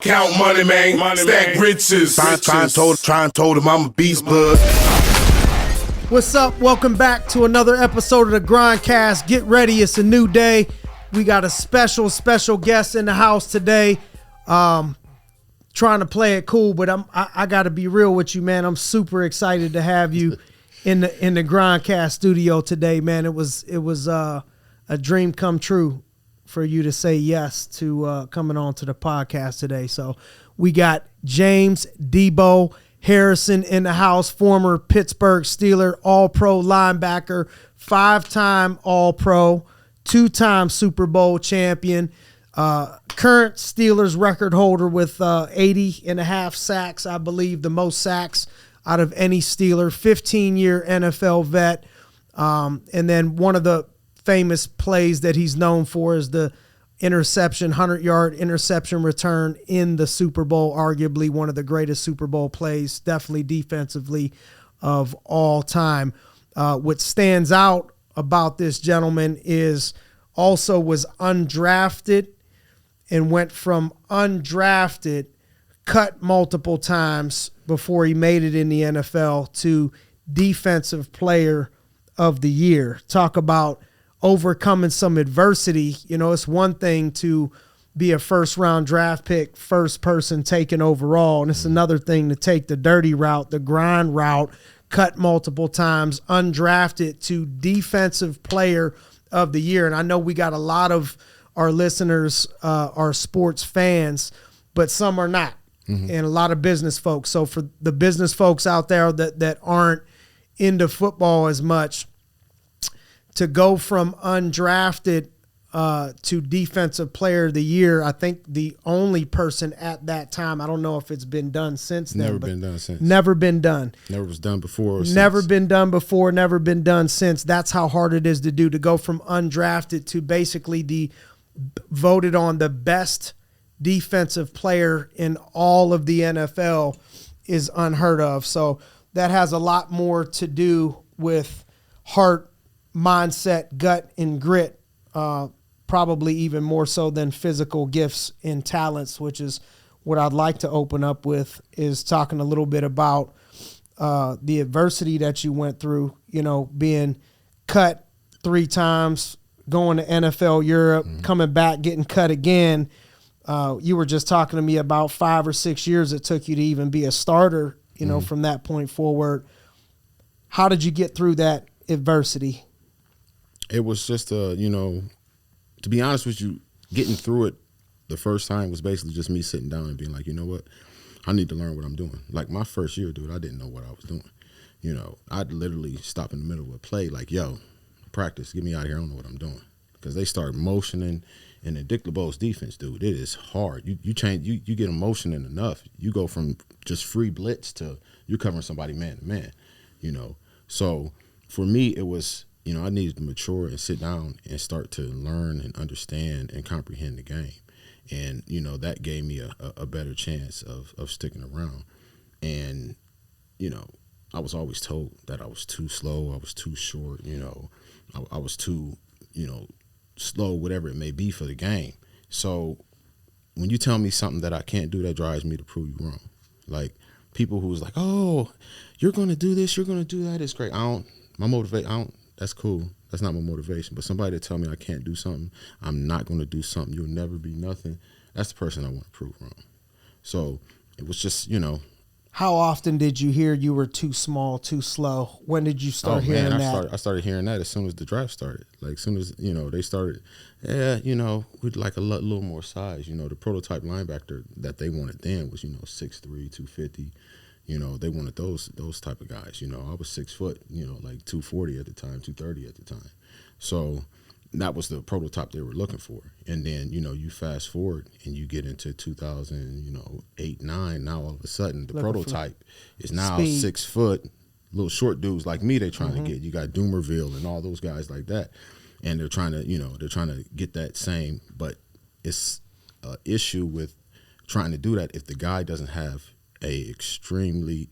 Count money, man. Stack riches. Try and told him I'm a beast blood. What's up? Welcome back to another episode of the GRINDcast. Get ready. It's a new day. We got a special guest in the house today. Trying to play it cool, but I got to be real with you, man. I'm super excited to have you in the GRINDcast studio today, man. It was a dream come true for you to say yes to coming on to the podcast today. So we got James Deebo Harrison in the house, former Pittsburgh Steelers All-Pro linebacker, 5-time All-Pro, 2-time Super Bowl champion, current Steelers record holder with 80.5 sacks, I believe, the most sacks out of any Steeler, 15-year NFL vet, and then one of the famous plays that he's known for is the interception, 100-yard interception return in the Super Bowl, arguably one of the greatest Super Bowl plays, definitely defensively, of all time. What stands out about this gentleman is also was undrafted and went from undrafted, cut multiple times before he made it in the NFL, to Defensive Player of the Year. Talk about overcoming some adversity. You know, it's one thing to be a first-round draft pick, first person taken overall, and it's another thing to take the dirty route, the grind route, cut multiple times, undrafted, to Defensive Player of the Year. And I know we got a lot of our listeners are sports fans, but some are not, and a lot of business folks. So for the business folks out there that aren't into football as much, to go from undrafted to Defensive Player of the Year, I think the only person at that time, I don't know if it's been done since then. Never been done since. Never been done. Never was done before or since. Never been done before, never been done since. That's how hard it is to do, to go from undrafted to basically the voted on the best defensive player in all of the NFL is unheard of. So that has a lot more to do with heart, mindset, gut, and grit, probably even more so than physical gifts and talents, which is what I'd like to open up with, is talking a little bit about the adversity that you went through, you know, being cut 3 times, going to NFL Europe, coming back, getting cut again. You were just talking to me about 5 or 6 years it took you to even be a starter, you know, from that point forward. How did you get through that adversity? It was just, you know, to be honest with you, getting through it the first time was basically just me sitting down and being like, you know what, I need to learn what I'm doing. Like my first year, dude, I didn't know what I was doing. You know, I'd literally stop in the middle of a play like, yo, practice, get me out of here, I don't know what I'm doing. Because they start motioning, and in Dick LeBeau's defense, dude, it is hard. You change, you get motioning enough, you go from just free blitz to you're covering somebody man to man, you know. So for me, it was, you know, I needed to mature and sit down and start to learn and understand and comprehend the game. And, you know, that gave me a better chance of sticking around. And, you know, I was always told that I was too slow, I was too short, you know, I was too, you know, slow, whatever it may be for the game. So when you tell me something that I can't do, that drives me to prove you wrong. Like people who was like, oh, you're going to do this, you're going to do that, it's great. That's cool. That's not my motivation. But somebody to tell me I can't do something, I'm not going to do something, you'll never be nothing, that's the person I want to prove wrong. So it was just, you know. How often did you hear you were too small, too slow? When did you start hearing that? I started hearing that as soon as the draft started. Like as soon as, you know, they started, you know, we'd like a little more size. You know, the prototype linebacker that they wanted then was, you know, 6'3", 250. You know, they wanted those type of guys. You know, I was 6 foot, you know, like 240 at the time, 230 at the time. So that was the prototype they were looking for. And then, you know, you fast forward and you get into 2008, 9. Now all of a sudden the prototype is now speed. 6 foot, little short dudes like me they're trying to get. You got Doomerville and all those guys like that. And they're trying to get that same, but it's an issue with trying to do that if the guy doesn't have a extremely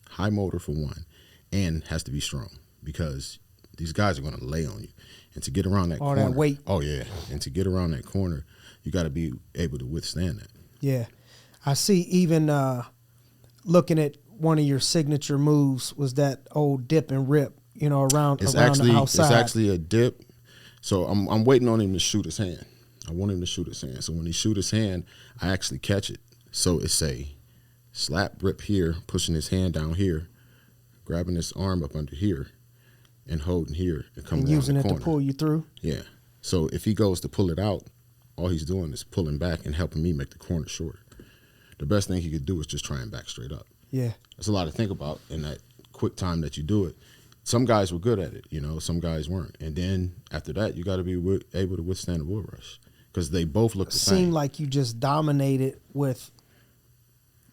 high motor for one, and has to be strong, because these guys are going to lay on you. And to get around that corner. That weight. Oh, yeah. And to get around that corner, you got to be able to withstand that. Yeah. I see even looking at one of your signature moves was that old dip and rip, around the outside. It's actually a dip. So I'm waiting on him to shoot his hand. I want him to shoot his hand. So when he shoot his hand, I actually catch it. So it's a slap rip here, pushing his hand down here, grabbing his arm up under here, and holding here and coming around using the it corner. to pull you through. Yeah. So if he goes to pull it out, all he's doing is pulling back and helping me make the corner shorter. The best thing he could do is just try and back straight up. Yeah. That's a lot to think about in that quick time that you do it. Some guys were good at it, some guys weren't. And then after that, you got to be able to withstand a bull rush because they both look the same. It seemed like you just dominated with,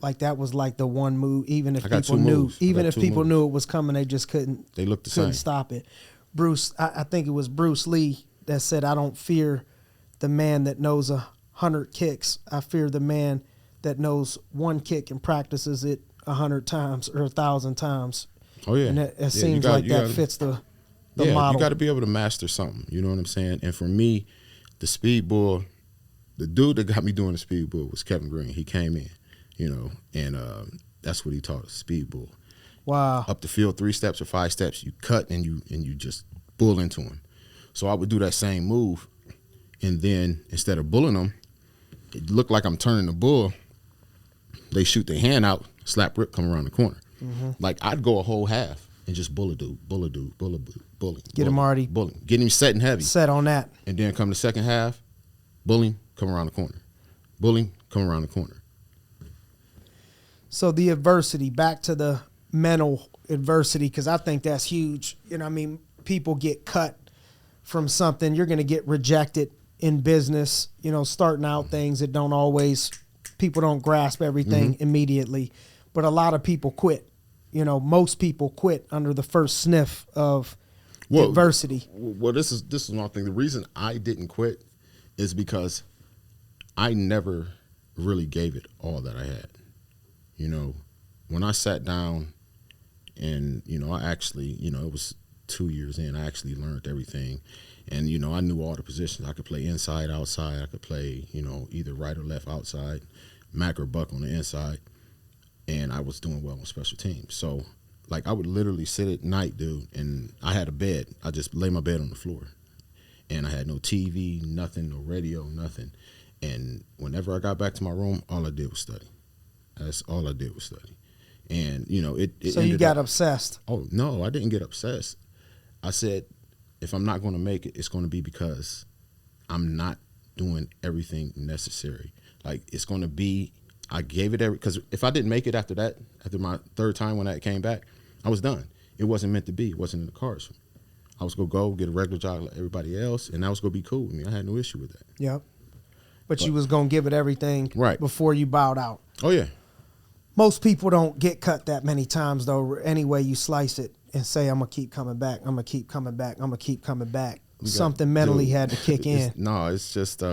like that was like the one move. Even if people knew, knew it was coming, they just couldn't. They looked the same. Couldn't stop it. Bruce, I think it was Bruce Lee that said, "I don't fear the man that knows 100 kicks. I fear the man that knows one kick and practices it 100 times or 1,000 times." Oh, yeah. And it seems like that fits the model. You got to be able to master something. You know what I'm saying? And for me, the speed bull, the dude that got me doing the speed bull was Kevin Green. He came in, and that's what he taught us, speed bull. Wow. Up the field 3 steps or 5 steps, you cut and you just bull into him. So I would do that same move, and then instead of bulling them, it looked like I'm turning the bull. They shoot their hand out, slap rip, come around the corner. Mm-hmm. Like I'd go a whole half and just bully. Get him already. Bullying. Get him set and heavy. Set on that. And then come the second half, bullying, come around the corner. Bullying, come around the corner. So the adversity, back to the mental adversity, because I think that's huge. People get cut from something. You're going to get rejected in business, starting out things that don't always, people don't grasp everything immediately. But a lot of people quit. Most people quit under the first sniff of adversity. Well, this is one thing. The reason I didn't quit is because I never really gave it all that I had. When I sat down and, I actually, it was 2 years in, I actually learned everything. And, I knew all the positions. I could play inside, outside. I could play, either right or left outside, Mac or Buck on the inside. And I was doing well on special teams. So, I would literally sit at night, dude, and I had a bed. I just lay my bed on the floor. And I had no TV, nothing, no radio, nothing. And whenever I got back to my room, all I did was study. That's all I did was study. And, it So you got obsessed? Oh, no, I didn't get obsessed. I said, if I'm not going to make it, it's going to be because I'm not doing everything necessary. It's going to be, I gave it because if I didn't make it after my third time when that came back, I was done. It wasn't meant to be. It wasn't in the cards for me. I was going to go get a regular job like everybody else, and that was going to be cool with me. I had no issue with that. Yep. But you was going to give it everything right before you bowed out. Oh, yeah. Most people don't get cut that many times, though. Any way you slice it and say, I'm going to keep coming back, I'm going to keep coming back, I'm going to keep coming back. Something mentally had to kick in. It's just,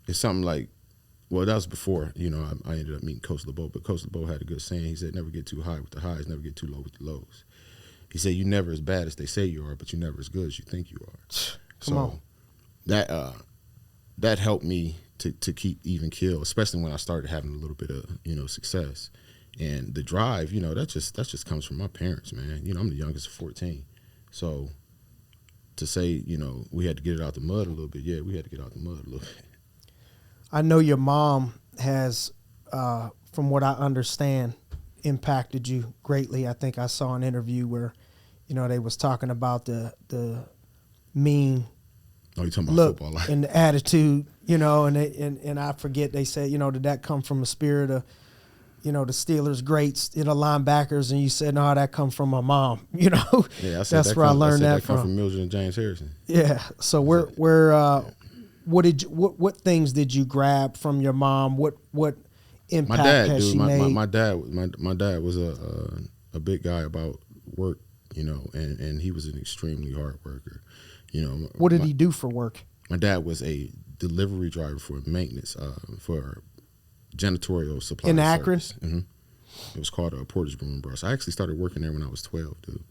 it's something like, well, that was before, I ended up meeting Coach LeBeau, but Coach LeBeau had a good saying. He said, never get too high with the highs, never get too low with the lows. He said, you're never as bad as they say you are, but you're never as good as you think you are. Come on. That helped me to keep even keel, especially when I started having a little bit of, success. And the drive, that just comes from my parents, man. I'm the youngest of 14. So to say, we had to get it out the mud a little bit, yeah, we had to get out the mud a little bit. I know your mom has, from what I understand, impacted you greatly. I think I saw an interview where, they was talking about the mean you're talking about look football. and the attitude, and I forget, they said, did that come from a spirit of, the Steelers greats, linebackers, and you said, no, that come from my mom, Yeah, I said that's where I learned that from. From Mildred and James Harrison. Yeah. So what things did you grab from your mom? What impact has she made? My dad was a big guy about work, and he was an extremely hard worker. What did he do for work? My dad was a delivery driver for maintenance, for janitorial supply. In Akron? Mm-hmm. It was called a Porter's Broom and Brush. I actually started working there when I was 12, dude.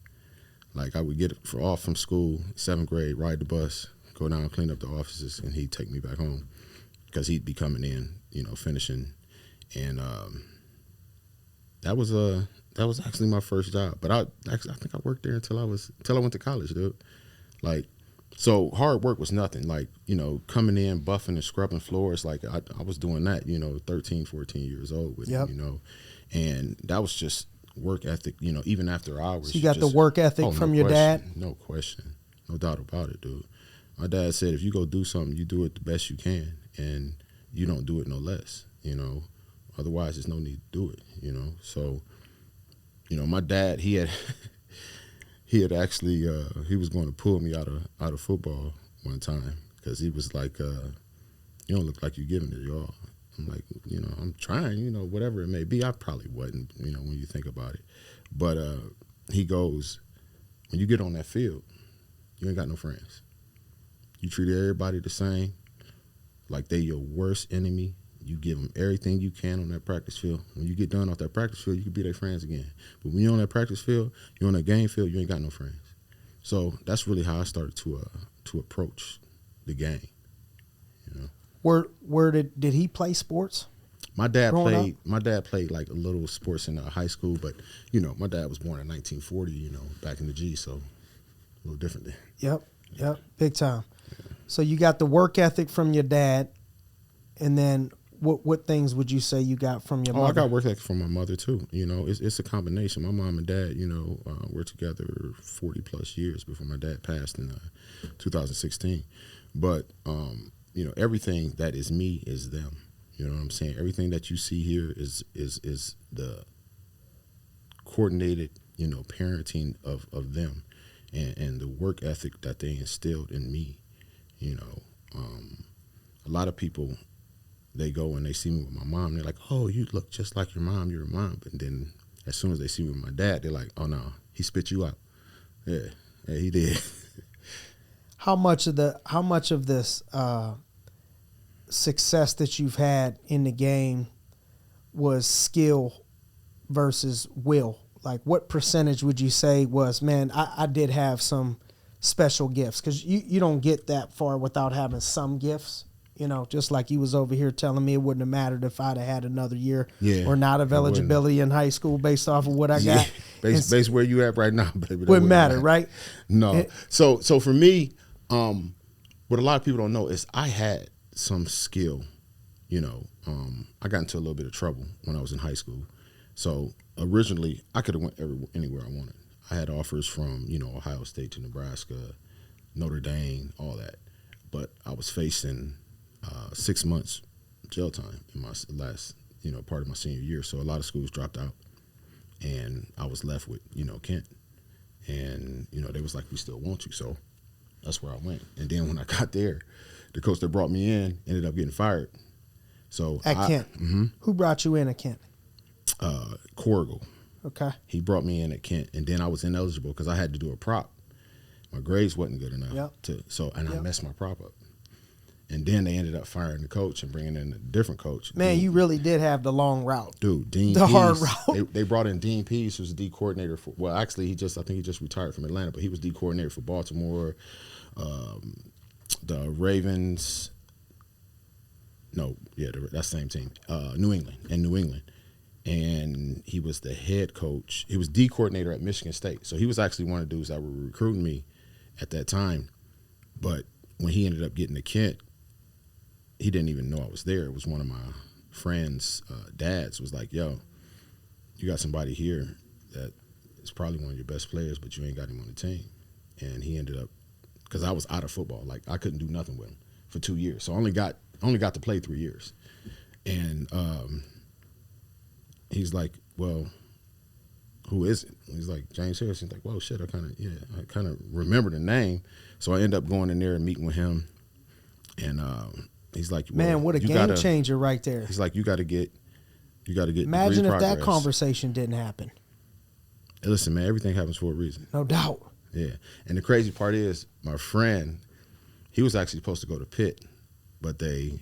I would get off from school, 7th grade, ride the bus, go down, clean up the offices, and he'd take me back home because he'd be coming in, finishing, and that was actually my first job. But I think I worked there until I went to college, dude. Like, so hard work was nothing. Like, coming in, buffing and scrubbing floors, like I was doing that, 13, 14 years old with Yep. it, and that was just work ethic, even after hours. So you got the work ethic from your dad? No question. No doubt about it, dude. My dad said, if you go do something, you do it the best you can, and you don't do it no less, Otherwise, there's no need to do it, So, my dad, he had actually, he was going to pull me out of football one time because he was like, you don't look like you're giving it your all. I'm like, I'm trying, whatever it may be. I probably wasn't, when you think about it. But he goes, when you get on that field, you ain't got no friends. You treat everybody the same, like they your worst enemy. You give them everything you can on that practice field. When you get done off that practice field, you can be their friends again. But when you're on that practice field, you're on that game field, you ain't got no friends. So that's really how I started to approach the game. Where did he play sports? My dad growing played like a little sports in high school, but my dad was born in 1940, back in the G, so a little different then. Yep, big time. Yeah. So you got the work ethic from your dad, and then what things would you say you got from your mother? I got work ethic from my mother too. It's a combination. My mom and dad, were together 40 plus years before my dad passed in 2016. But everything that is me is them. You know what I'm saying? Everything that you see here is the coordinated, parenting of them, and the work ethic that they instilled in me. A lot of people, they go and they see me with my mom, they're like, oh, you look just like your mom, you're a mom. But then as soon as they see me with my dad, they're like, oh, no, he spit you out. Yeah, he did. How much of this success that you've had in the game was skill versus will? Like, what percentage would you say was, man, I did have some special gifts? Because you don't get that far without having some gifts. Just like you was over here telling me it wouldn't have mattered if I'd have had another year or not of eligibility in high school based off of what I got. Based where you at right now, baby. Wouldn't matter, right? No. So for me, what a lot of people don't know is I had some skill. I got into a little bit of trouble when I was in high school. So originally, I could have went anywhere I wanted. I had offers from, Ohio State to Nebraska, Notre Dame, all that. But I was facing 6 months jail time in my last, part of my senior year. So a lot of schools dropped out, and I was left with, Kent. And, they was like, we still want you. So that's where I went. And then when I got there, the coach that brought me in ended up getting fired. So at Kent. Mm-hmm. Who brought you in at Kent? Corrigal. Okay. He brought me in at Kent, and then I was ineligible because I had to do a prop. My grades wasn't good enough I messed my prop up. And then they ended up firing the coach and bringing in a different coach. Man, you really did have the long route. Dude, Dean the Pease, hard route. They brought in Dean Pease, who's the D coordinator for, well, actually, I think he just retired from Atlanta, but he was D coordinator for Baltimore, the Ravens. That same team. New England. And he was the head coach. He was D coordinator at Michigan State. So he was actually one of the dudes that were recruiting me at that time. But when he ended up getting to Kent, he didn't even know I was there. It was one of my friends' dads was like, yo, you got somebody here that is probably one of your best players, but you ain't got him on the team. And he ended up, because I was out of football. Like, I couldn't do nothing with him for 2 years. So I only got to play 3 years. And he's like, well, who is it? He's like, James Harris. He's like, well, shit, I kind of remember the name. So I end up going in there and meeting with him. And he's like, well, man, what a game changer right there. He's like, you got to get Imagine if that conversation didn't happen. Hey, listen, man, everything happens for a reason. No doubt. Yeah. And the crazy part is, my friend, he was actually supposed to go to Pitt, but they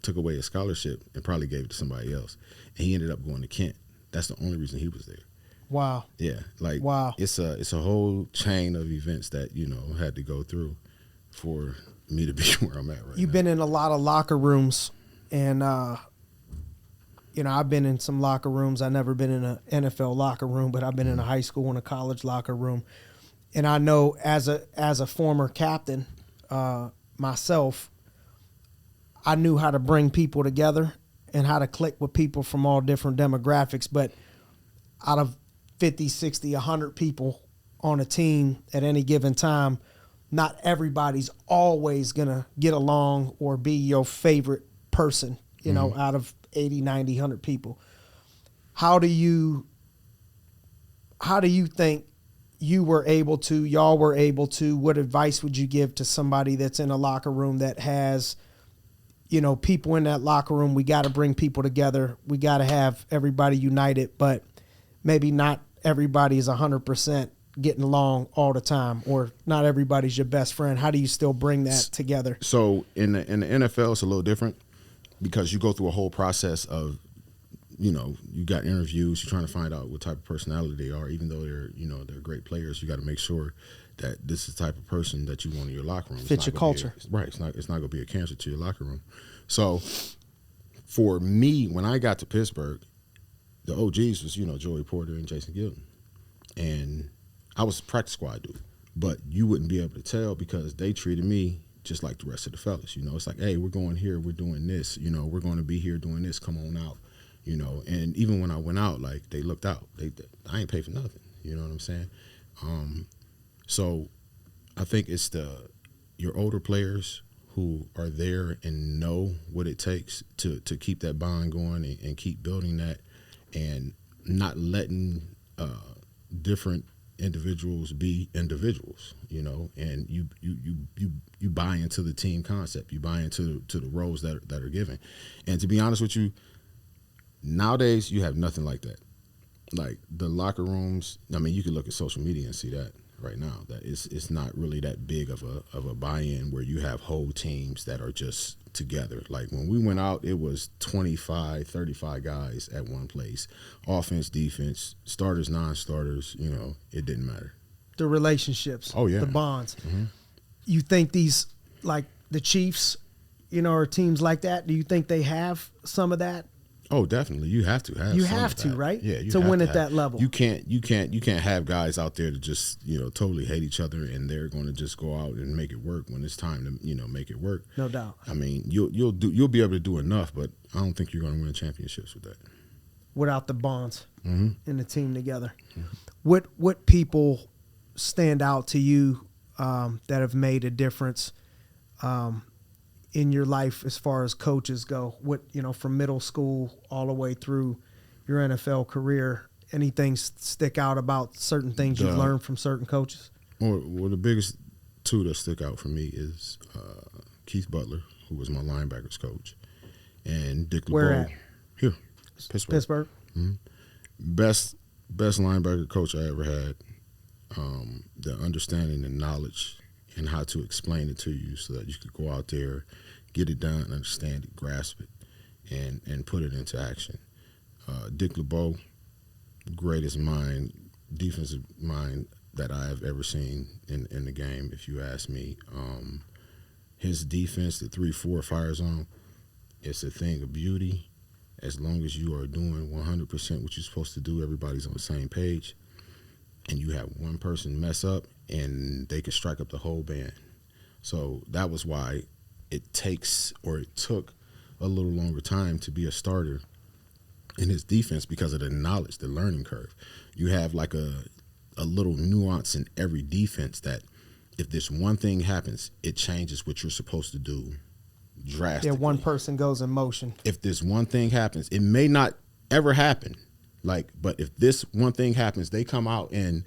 took away his scholarship and probably gave it to somebody else. And he ended up going to Kent. That's the only reason he was there. Wow. Yeah. Like, wow. It's a whole chain of events that, had to go through for me to be where I'm at right now. You've been in a lot of locker rooms And, I've been in some locker rooms. I've never been in an NFL locker room, but I've been in a high school and a college locker room. And I know as a former captain myself, I knew how to bring people together and how to click with people from all different demographics. But out of 50, 60, 100 people on a team at any given time, not everybody's always going to get along or be your favorite person, out of 80, 90, 100 people. How do you think y'all were able to, what advice would you give to somebody that's in a locker room that has, people in that locker room? We got to bring people together. We got to have everybody united, but maybe not everybody is 100% getting along all the time, or not everybody's your best friend. How do you still bring that together? So in the NFL, it's a little different because you go through a whole process of, you got interviews. You're trying to find out what type of personality they are. Even though they're great players, you got to make sure that this is the type of person that you want in your locker room. Fit your culture. Right. It's not going to be a cancer to your locker room. So for me, when I got to Pittsburgh, the OGs was, Joey Porter and Jason Gilden. And I was a practice squad dude. But you wouldn't be able to tell because they treated me just like the rest of the fellas. It's like, hey, we're going here, we're doing this. We're going to be here doing this. Come on out. And even when I went out, like, they looked out. I ain't paid for nothing. You know what I'm saying? So I think it's your older players who are there and know what it takes to keep that bond going and keep building that, and not letting different individuals be individuals, and you buy into the team concept. You buy into the roles that are given. And to be honest with you, nowadays you have nothing like that. Like the locker rooms, I mean, you can look at social media and see that right now, that it's not really that big of a buy-in where you have whole teams that are just together. Like when we went out, it was 25, 35 guys at one place. Offense, defense, starters, non-starters, it didn't matter. The relationships. Oh, yeah. The bonds. Mm-hmm. You think these, like the Chiefs, or teams like that, do you think they have some of that? Oh, definitely. You have to have. You some have of to, that. right? Yeah, to win at that level. You can't have guys out there to just totally hate each other and they're going to just go out and make it work when it's time to make it work. No doubt. I mean, you'll be able to do enough, but I don't think you're going to win championships with that. Without the bonds mm-hmm. in the team together. Mm-hmm. What people stand out to you that have made a difference in your life as far as coaches go? What, from middle school all the way through your NFL career, anything stick out about certain things you've learned from certain coaches? Well, the biggest two that stick out for me is Keith Butler, who was my linebackers coach, and Dick LeBeau. Where at? Here, Pittsburgh. Mm-hmm. Best linebacker coach I ever had. The understanding and knowledge and how to explain it to you so that you could go out there, get it done, understand it, grasp it, and put it into action. Dick LeBeau, greatest mind, defensive mind that I have ever seen in the game, if you ask me. His defense, the 3-4 fire zone, it's a thing of beauty. As long as you are doing 100% what you're supposed to do, everybody's on the same page, and you have one person mess up, and they can strike up the whole band. So that was why it took a little longer time to be a starter in his defense, because of the knowledge, the learning curve. You have like a little nuance in every defense that if this one thing happens, it changes what you're supposed to do drastically. Yeah, one person goes in motion. If this one thing happens, it may not ever happen. But if this one thing happens, they come out and,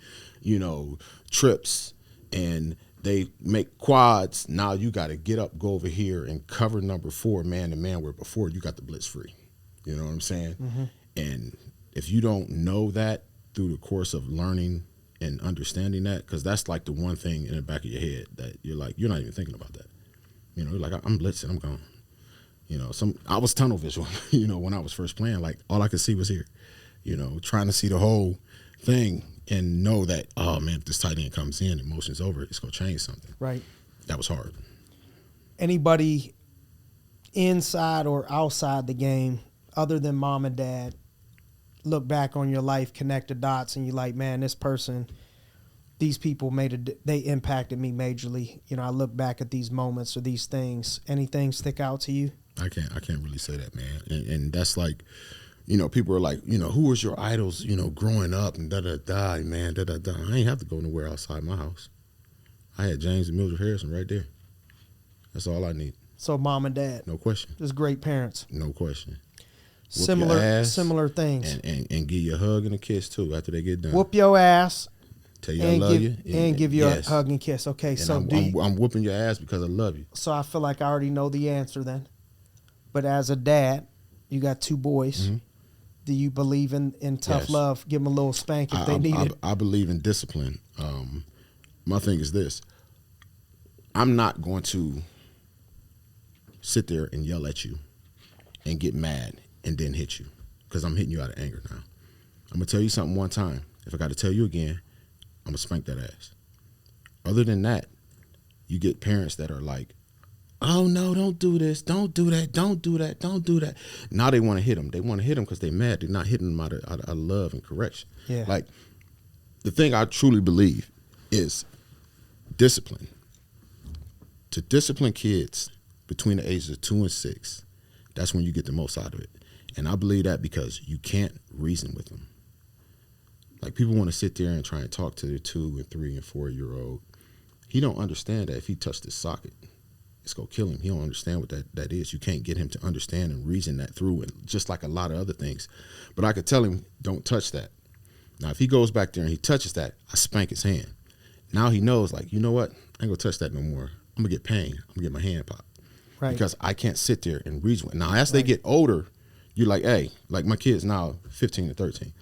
trips and they make quads. Now you got to get up, go over here and cover number 4 man to man, where before you got the blitz free. You know what I'm saying? Mm-hmm. And if you don't know that through the course of learning and understanding that, because that's like the one thing in the back of your head that you're like, you're not even thinking about that. You're like, I'm blitzing, I'm gone. I was tunnel visual, when I was first playing, like all I could see was here. Trying to see the whole thing and know that, oh, man, if this tight end comes in and motion's over, it's going to change something. Right. That was hard. Anybody inside or outside the game, other than mom and dad, look back on your life, connect the dots, and you're like, man, this person, these people they impacted me majorly. You know, I look back at these moments or these things. Anything stick out to you? I can't really say that, man. And that's like, you know, people are like, you know, who was your idols, you know, growing up and da-da-da, man, da-da-da. I ain't have to go nowhere outside my house. I had James and Mildred Harrison right there. That's all I need. So mom and dad. No question. Just great parents. No question. Similar things. And give you a hug and a kiss, too, after they get done. Whoop your ass. Tell you I love you. And give you a hug and kiss. Okay, and so I'm whooping your ass because I love you. So I feel like I already know the answer then. But as a dad, you got 2 boys. Mm-hmm. Do you believe in tough love? Give them a little spank if they need it. I believe in discipline. My thing is this. I'm not going to sit there and yell at you and get mad and then hit you because I'm hitting you out of anger now. I'm going to tell you something one time. If I got to tell you again, I'm going to spank that ass. Other than that, you get parents that are like, oh, no, don't do this. Don't do that. Don't do that. Don't do that. Now they want to hit them. They want to hit them because they're mad. They're not hitting them out of love and correction. Yeah. Like, the thing I truly believe is discipline. To discipline kids between the ages of 2 and 6, that's when you get the most out of it. And I believe that because you can't reason with them. Like, people want to sit there and try and talk to their 2 and 3 and 4-year-old. He don't understand that if he touched his socket, it's going to kill him. He don't understand what that is. You can't get him to understand and reason that through, and just like a lot of other things. But I could tell him, don't touch that. Now, if he goes back there and he touches that, I spank his hand. Now he knows, like, you know what? I ain't going to touch that no more. I'm going to get pain. I'm going to get my hand popped. Right. Because I can't sit there and reason with. Now, as they get older, you're like, hey, like my kids now, 15 and 13.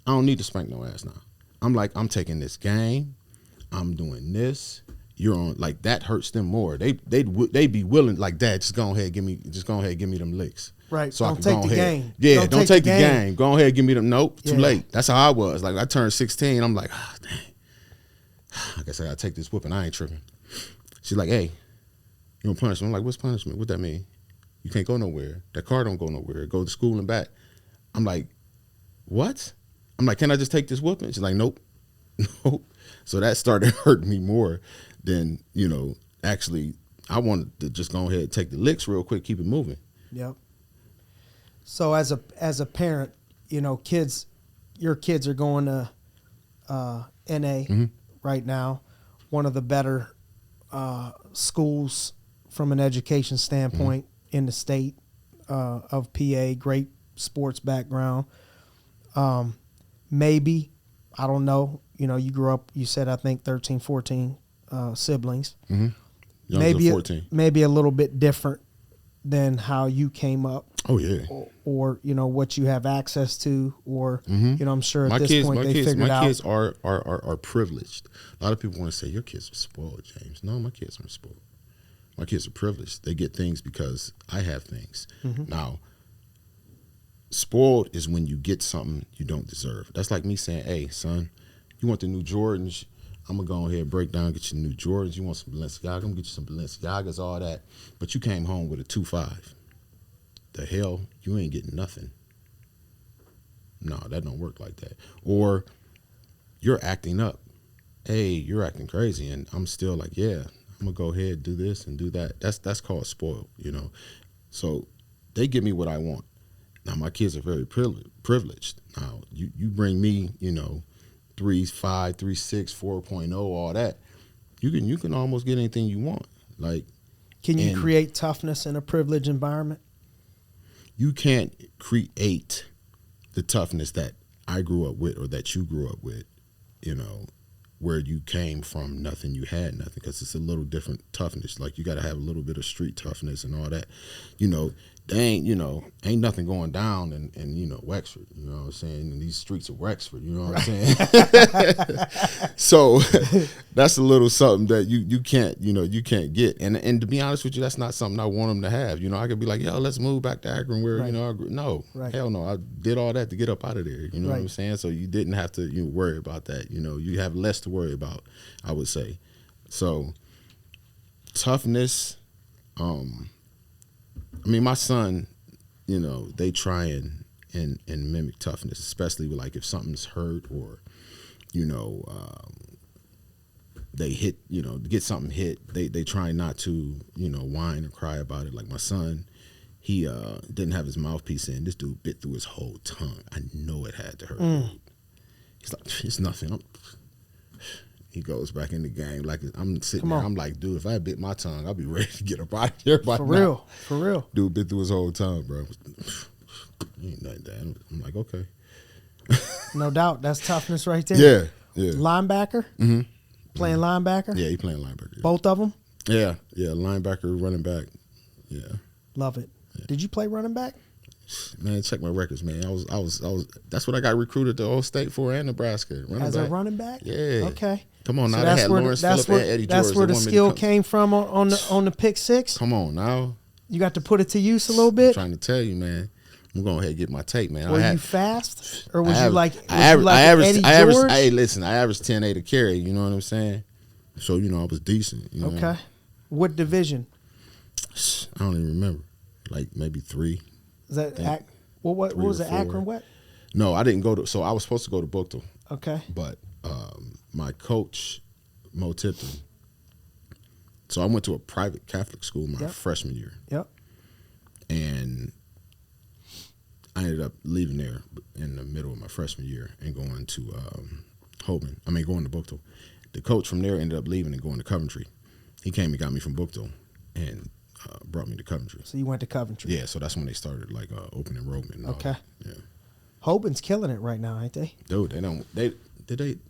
I don't need to spank no ass now. I'm like, I'm taking this game. I'm doing this. You're on, like, that hurts them more. They'd be willing, like, Dad, just go ahead, give me them licks. Right. So don't I can take go the ahead. game. Yeah, don't take the game. Go ahead, give me them. Nope, too Yeah. late. That's how I was. Like, I turned 16. I'm like, dang. I guess I gotta take this whooping. I ain't tripping. She's like, hey, you want punishment? I'm like, what's punishment? What that mean? You can't go nowhere. That car don't go nowhere. Go to school and back. I'm like, what? I'm like, can I just take this whooping? She's like, nope. Nope. So that started hurting me more than, you know, actually I wanted to just go ahead and take the licks real quick, keep it moving. Yep. So as a parent, you know, your kids are going to NA right now, one of the better schools from an education standpoint in the state of PA, great sports background. Maybe, I don't know, you know, you grew up, you said, I think 13, 14 siblings. Maybe 14. Maybe a little bit different than how you came up. Oh, yeah. Or you know, what you have access to, or, you know, I'm sure at this point they figured out. My kids are privileged. A lot of people want to say, your kids are spoiled, James. No, my kids aren't spoiled. My kids are privileged. They get things because I have things. Now, spoiled is when you get something you don't deserve. That's like me saying, hey, son, you want the new Jordans? I'm going to go ahead and break down, get you new Jordans. You want some Balenciaga? I'm going to get you some Balenciagas, all that. But you came home with a 2.5. The hell? You ain't getting nothing. No, that don't work like that. Or you're acting up. Hey, you're acting crazy. And I'm still like, yeah, I'm going to go ahead and do this and do that. That's called spoiled, you know. So they give me what I want. Now, my kids are very privileged. Now, you bring me, you know, 3.5, 3.6, 4.0, all that. You can almost get anything you want. Like, can you create toughness in a privileged environment? You can't create the toughness that I grew up with or that you grew up with, you know, where you came from nothing, you had nothing, because it's a little different toughness. Like, you got to have a little bit of street toughness and all that. You know, ain't nothing going down in you know, Wexford, you know what I'm saying? In these streets of Wexford, you know what I'm saying? So that's a little something that you can't get. And to be honest with you, that's not something I want them to have. You know, I could be like, yo, let's move back to Akron where, you know, hell no. I did all that to get up out of there. You know what I'm saying? So you didn't have to worry about that. You know, you have less to worry about, I would say. So toughness, I mean, my son, you know, they try and mimic toughness, especially with, like, if something's hurt or, you know, they hit, you know, get something hit, they try not to, you know, whine or cry about it. Like my son, he didn't have his mouthpiece in. This dude bit through his whole tongue. I know it had to hurt. He's like, it's nothing. He goes back in the game. Like, I'm sitting there, I'm like, dude, if I bit my tongue, I'll be ready to get up out of here by now. For real. Dude bit through his whole tongue, bro. Ain't nothing that. I'm like, okay. No doubt. That's toughness right there. Yeah. Linebacker? Mm-hmm. Playing linebacker? Yeah, he playing linebacker. Yeah. Both of them? Yeah, linebacker, running back. Yeah. Love it. Yeah. Did you play running back? Man, check my records, man. I was. That's what I got recruited to Old State for and Nebraska. As a running back? Yeah. Okay. Come on now, they had Lawrence Phillip and Eddie George. That's where the skill came from on the pick six? Come on now. You got to put it to use a little bit? I'm trying to tell you, man. I'm going ahead and get my tape, man. Were you fast? Or was you like Eddie George? Hey, listen, I averaged 10-8 a carry, you know what I'm saying? So, you know, I was decent. You know? Okay. What division? I don't even remember. Like maybe 3. Is that what was it? Akron what? No, I didn't go to. So I was supposed to go to Bookville. Okay. But my coach, Mo Tipton. So I went to a private Catholic school my freshman year. Yep. And I ended up leaving there in the middle of my freshman year and going to going to Bookville. The coach from there ended up leaving and going to Coventry. He came and got me from Bookville and brought me to Coventry. So you went to Coventry? Yeah, so that's when they started like open enrollment. And okay. Yeah. Hoban's killing it right now, ain't they? Dude,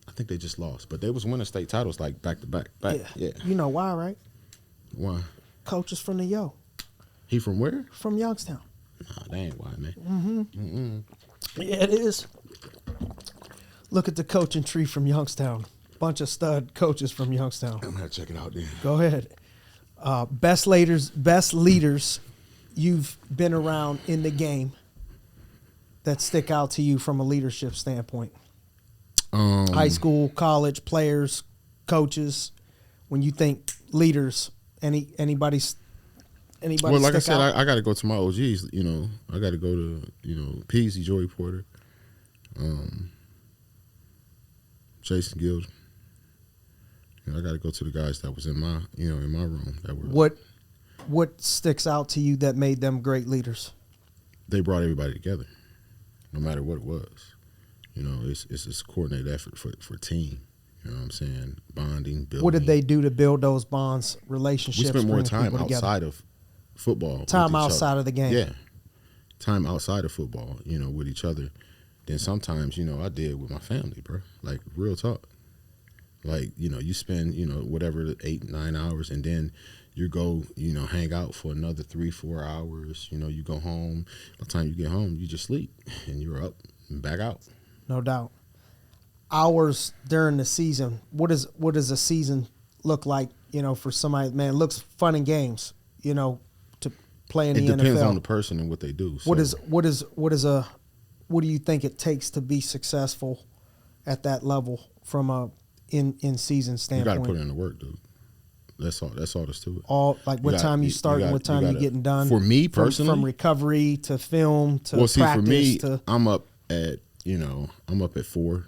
I think they just lost, but they was winning state titles like back to back. Yeah. You know why, right? Why? Coach is from the Yo. He from where? From Youngstown. Nah, that ain't why, man. Mm-hmm. Yeah, it is. Look at the coaching tree from Youngstown. Bunch of stud coaches from Youngstown. I'm gonna check it out then. Go ahead. Best leaders you've been around in the game that stick out to you from a leadership standpoint. High school, college, players, coaches. When you think leaders, anybody. Well, like I said, I got to go to my OGs. You know, I got to go to Peezy, Joey Porter, Jason Guild. I got to go to the guys that was in my room. That were What sticks out to you that made them great leaders? They brought everybody together, no matter what it was. You know, it's a coordinated effort for a team. You know what I'm saying? Bonding, building. What did they do to build those bonds, relationships? We spent more time outside of football. Time outside of the game. Yeah. Time outside of football, with each other. Then sometimes, I did with my family, bro. Like, real talk. Like, you spend, whatever, 8-9 hours, and then you go, hang out for another 3-4 hours. You go home. By the time you get home, you just sleep, and you're up and back out. No doubt. Hours during the season. What does a season look like? For somebody, man, it looks fun and games. To play in the NFL. It depends on the person and what they do. So. What do you think it takes to be successful at that level from a in season standpoint? You got to put in the work, dude. That's all there's to it. What time you start and what time you getting done. For me personally, from recovery to film to practice. For me, I'm up at 4,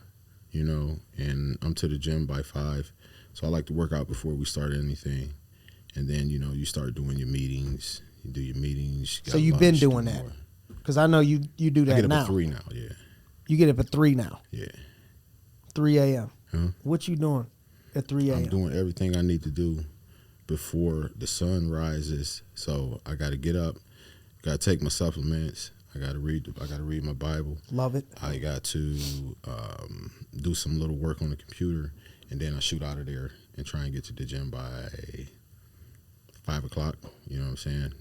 and I'm to the gym by 5. So I like to work out before we start anything. And then, you start doing your meetings. You do your meetings. So you've been doing that? Because I know you do that now. I get up at 3 now, yeah. You get up at 3 now? Yeah. 3 a.m. Huh? What you doing at 3 a.m.? I'm doing everything I need to do before the sun rises. So I got to get up, got to take my supplements. I got to read my Bible. Love it. I got to do some little work on the computer, and then I shoot out of there and try and get to the gym by 5 o'clock. You know what I'm saying?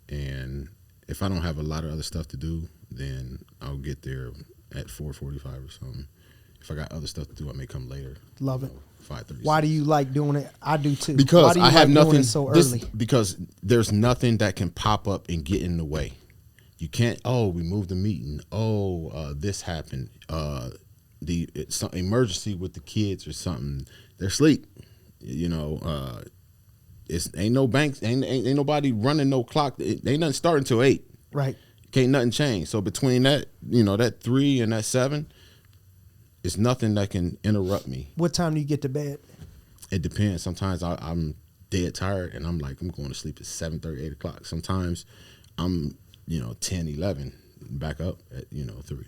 And if I don't have a lot of other stuff to do, then I'll get there at 4:45 or something. If I got other stuff to do, I may come later. Love it. 5:30. Why do you like doing it? I do too. Because Why do you I have like nothing doing it so early. Because there's nothing that can pop up and get in the way. You can't. Oh, we moved the meeting. Oh, this happened. Some emergency with the kids or something. They're asleep. It ain't no banks, ain't nobody running no clock. Ain't nothing starting till 8. Right. Can't nothing change. So between that, that 3 and that 7, it's nothing that can interrupt me. What time do you get to bed? It depends. Sometimes I'm dead tired and I'm going to sleep at 7:30, 8 o'clock. Sometimes I'm 10, 11, back up at 3.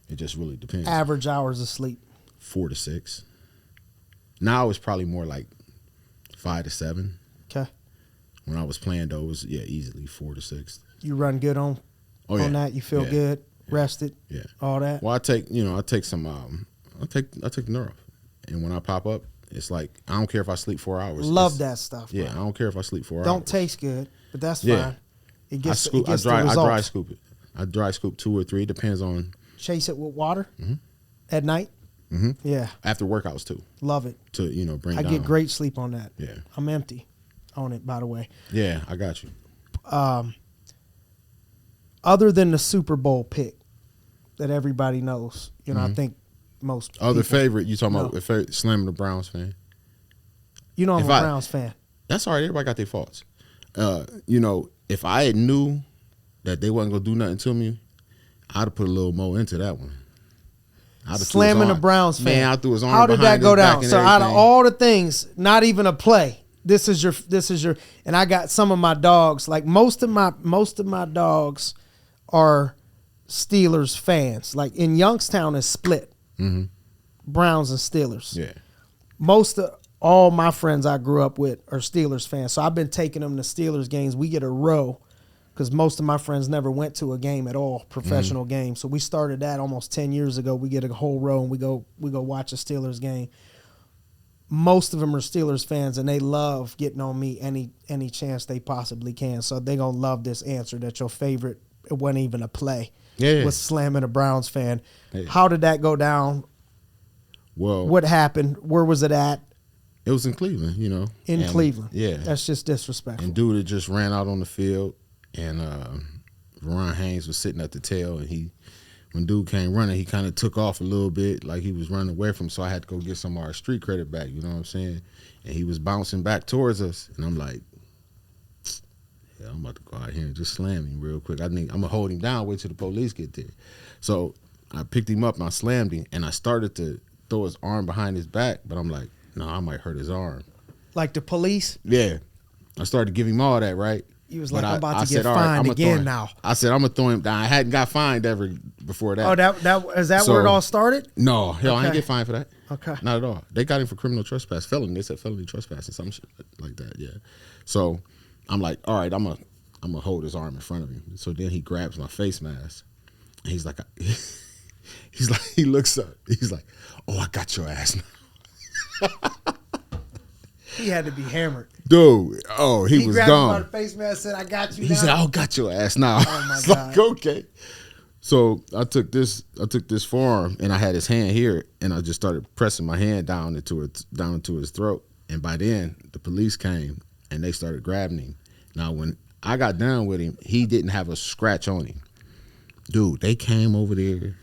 It just really depends. Average hours of sleep? 4 to 6. Now it's probably more like 5 to 7. Okay. When I was playing though, it was easily 4 to 6. You run good on that? You feel good, rested, all that? Well, I take some I take the nerve off. And when I pop up, it's like I don't care if I sleep 4 hours. Love that stuff. Yeah, bro. I don't care if I sleep 4 hours. Don't taste good, but that's Yeah. fine. It gets I the dry results. scoop it. I dry scoop 2 or 3. Depends on. Chase it with water at night. Mm-hmm. Yeah, After workouts too. love it. To bring. I down. get great sleep on that. Yeah. I'm empty on it, by the way. Yeah, I got you. Other than the Super Bowl pick that everybody knows, I think most Other people favorite you talking know. about? Slamming the Browns fan. I'm a if Browns fan. That's all right. Everybody got their faults. If I had knew that they wasn't gonna do nothing to me, I'd have put a little more into that one. Slamming the Browns fan. Man, I threw his arm. How did that behind go his back down? and So out of everything. all the things, not even a play. This is your, and I got some of my dogs. Like most of my dogs are Steelers fans. Like in Youngstown, it's split. Mm-hmm. Browns and Steelers. Yeah. Most of all my friends I grew up with are Steelers fans. So I've been taking them to Steelers games. We get a row because most of my friends never went to a game at all, professional game. So we started that almost 10 years ago. We get a whole row and we go watch a Steelers game. Most of them are Steelers fans, and they love getting on me any chance they possibly can. So they're going to love this answer that your favorite, it wasn't even a play, was slamming a Browns fan. Yeah. How did that go down? Well, what happened? Where was it at? It was in Cleveland, In Cleveland. Yeah. That's just disrespectful. And dude had just ran out on the field, and Ron Haynes was sitting at the tail, and when dude came running, he kind of took off a little bit, like he was running away from him, so I had to go get some of our street credit back, you know what I'm saying? And he was bouncing back towards us, and I'm like, yeah, I'm about to go out here and just slam him real quick. I'm going to hold him down, wait till the police get there. So I picked him up, and I slammed him, and I started to throw his arm behind his back, but I'm like, no, I might hurt his arm. Like the police? Yeah. I started to give him all that, right? He was like, I'm about to get fined again now. I said, I'm going to throw him down. I hadn't got fined ever before that. Oh, is that where it all started? No. Hell, I didn't get fined for that. Okay. Not at all. They got him for criminal trespass. Felony. They said felony trespass and some shit like that, yeah. So I'm like, all right, I'm gonna hold his arm in front of him. So then he grabs my face mask. And he's like, he looks up. He's like, oh, I got your ass now. He had to be hammered. Dude, he was grabbed gone. him by the face mask and said, I got you now. He said, I got your ass now. Oh, my It's God. like, okay. So I took this forearm, and I had his hand here, and I just started pressing my hand down into his throat. And by then, the police came, and they started grabbing him. Now, when I got down with him, he didn't have a scratch on him. Dude, they came over there.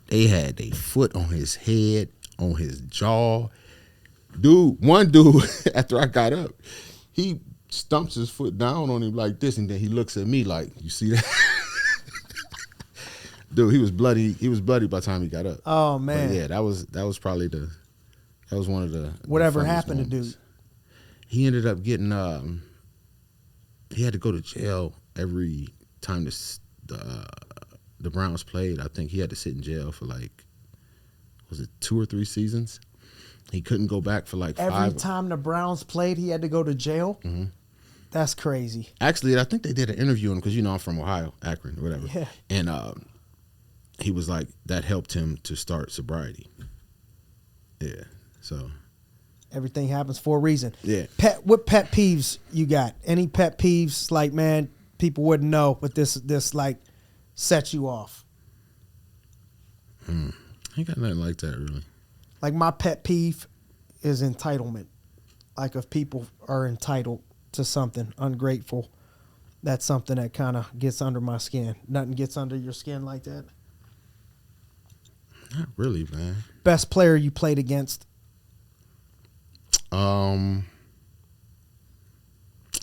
They had their foot on his head, on his jaw. One dude, after I got up, he stumps his foot down on him like this, and then he looks at me like, you see that? Dude, he was bloody. He was bloody by the time he got up. Oh man. But yeah, that was probably one of the whatever the happened to moments. dude. He ended up getting he had to go to jail every time the Browns played. I think he had to sit in jail for was it 2 or 3 seasons? He couldn't go back for Every 5. time the Browns played, he had to go to jail. Mm-hmm. That's crazy. Actually, I think they did an interview on him because I'm from Ohio, Akron, or whatever. Yeah. And he was like, that helped him to start sobriety. Yeah. So Everything happens for a reason. yeah. What pet peeves you got? Any pet peeves like, man, people wouldn't know, but this like sets you off? I ain't got nothing like that really. Like my pet peeve is entitlement. Like if people are entitled to something, ungrateful, that's something that kind of gets under my skin. Nothing gets under your skin like that. Not really, man. Best player you played against?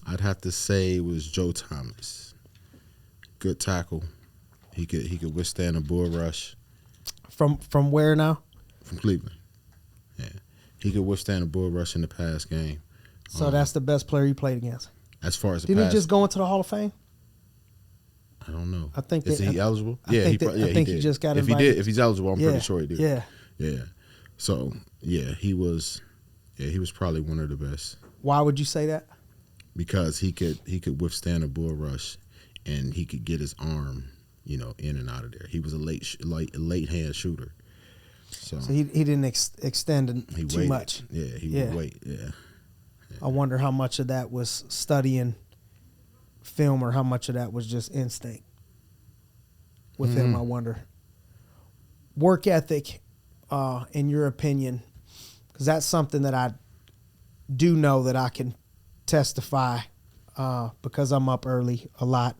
I'd have to say it was Joe Thomas. Good tackle. He could withstand a bull rush. From where now? From Cleveland. Yeah. He could withstand a bull rush in the pass game. So that's the best player you played against. As far as the Didn't pass, he just go into the Hall of Fame? I don't know. I think Is he eligible? I think he he did. just got if invited. If he's eligible, I'm pretty sure he did. Yeah. Yeah. So he was probably one of the best. Why would you say that? Because he could withstand a bull rush, and he could get his arm, in and out of there. He was a late hand shooter. So he didn't extend too much. Yeah, he would wait. Yeah. I wonder how much of that was studying film or how much of that was just instinct with him, I wonder. Work ethic, in your opinion, because that's something that I do know that I can testify because I'm up early a lot